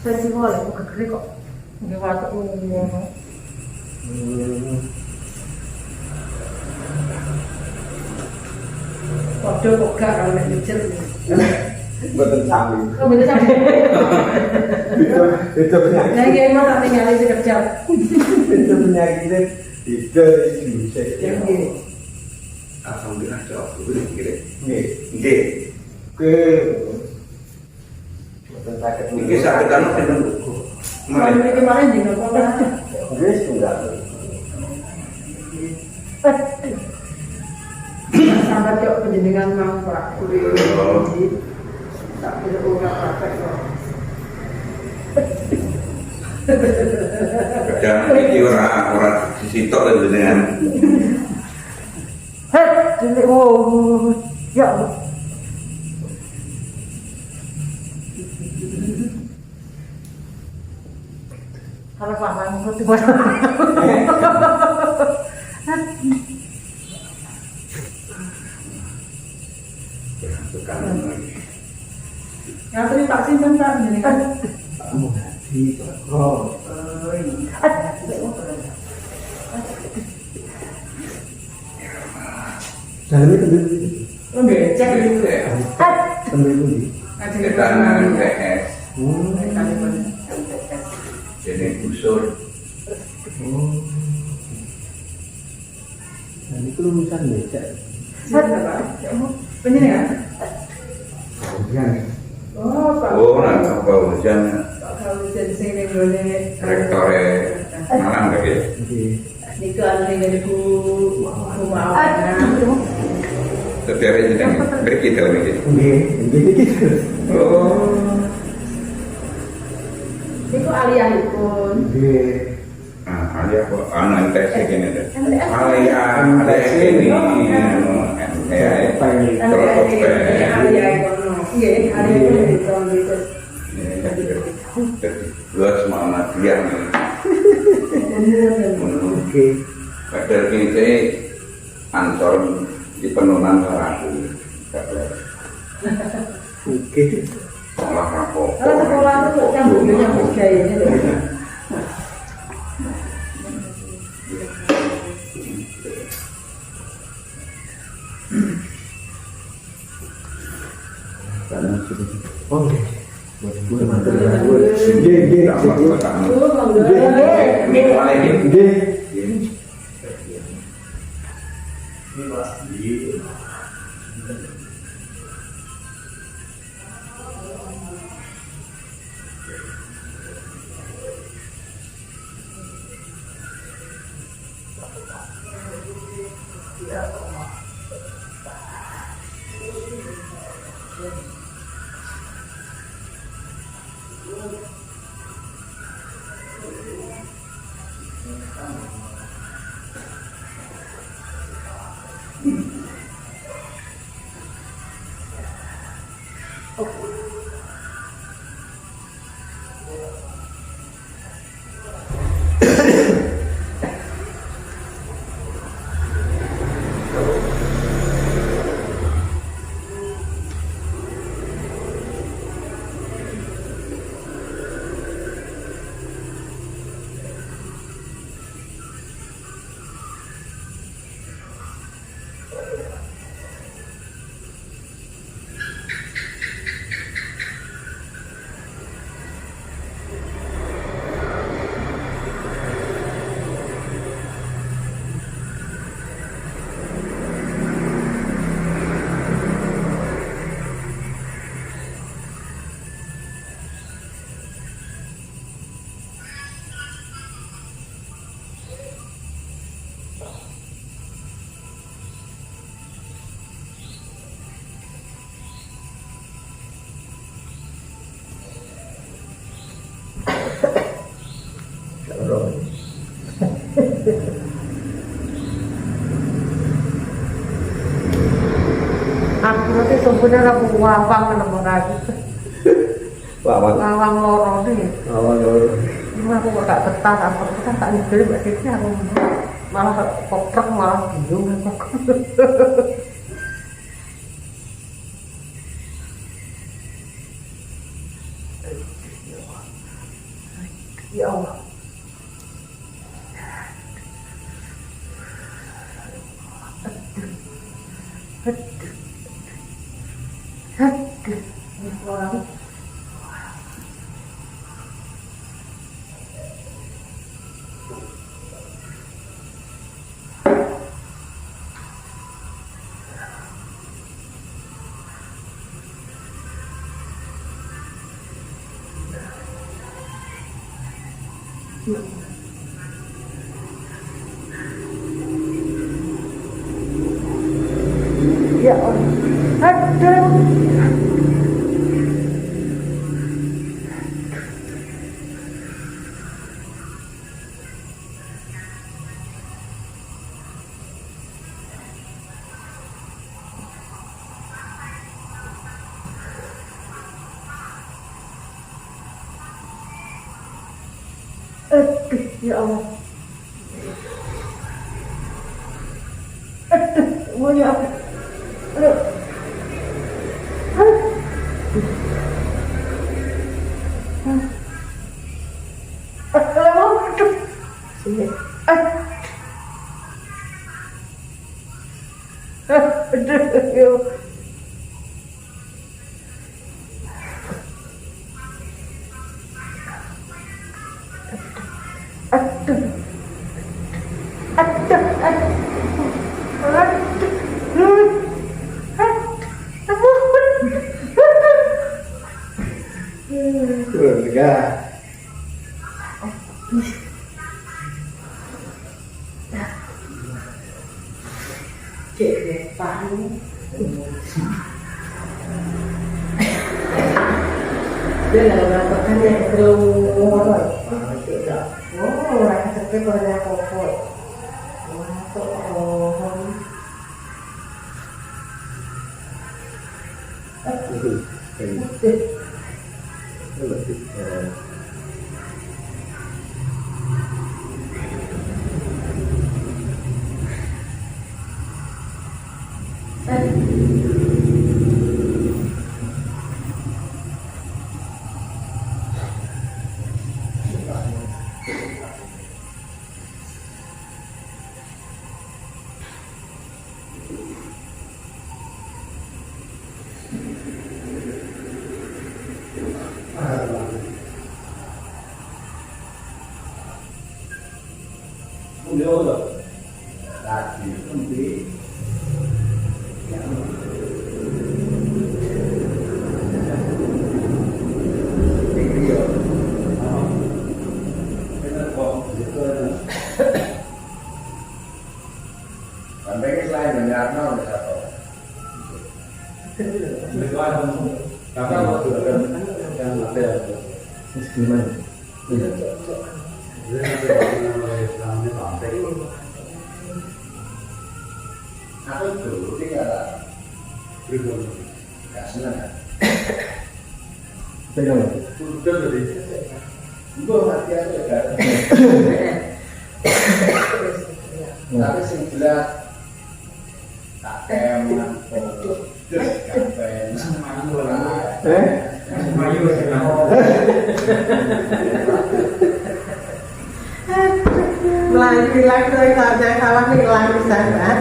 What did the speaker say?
Festival kok gede kok. Nggih watuk ngono. Padha kok gak ana mikir. Mboten sami. Oh, bener sampe. Itu penyakit. Lah nggih mau tak tinggali sekejap. Itu penyakitnya itu bisa. Nggih. Alhamdulillah jawab dulu nggih. Nggih. Nggih. Ke mboten saged Nggih saged anu pinten. Mulai iki kemarin dino kok. Wis tunggal. Sampai kok penjenengan mau Pak kuwi. Tak kira ora praktek kok. Kadang iki ora disitok lho jenengan. Hei, oh, ya. Kalau Pak Mang itu yang tadi tak simpen tak ini kan? Kamu hati kok. Dalamnya tembel Oke, cek dulu ya. tembel dulu. Kita MTS. Oh. Jadi usul. Oh. Dan itu lulusan becak. Penjenengan? Iya. Oh, Pak. Oh, nah apa hujan Pak kalau jadi sing ning gone rektore Malang lagi. Oke. niku ane ngene ku rumah. Setiap jenengan mriki dalam iki. Nggih, nggih gitu. Oh. Niku aliyahipun. Nggih. Ah, ali apa? Anu MTS kene deh. Ali ini MTS. Terus Nggih, aliyahipun itu gitu. Luas semangat dia nih. Oke. Padahal ini ansor di penunan saraku. Oke. Sekolah rapor. Kalau sekolah itu nyambut gaya ini loh. Oh, buat gue mantul ya. Nggih, nggih. Nggih. Aku nanti sebenarnya aku wawang nemu lagi. Wawang loro nih. Cuma aku gak betah apa kan tak nyebel mbak Desi aku malah koprek malah bingung aku. Ya Allah. Orang ya Allah. Aduh. Aduh, ya Allah. Aduh, semuanya apa? Aduh. Aduh. Sini. Aduh, ya Allah. Aduh, aduh, Keluarga. Cek depan. Dia nggak melakukan yang keluar. Oh, rasa sakit pada kokot. Masuk pohon. Sampai selain menyerang satu. Kakak mau juga yang ada musliman. Aku dulu tinggal berikut nggak senang kan? Pegang. Sudah tadi. Gue mati aja kan. Tapi sing jelas tak keman, terus kapen, mayu Melayu lagi dari kawasan kawasan lagi sana.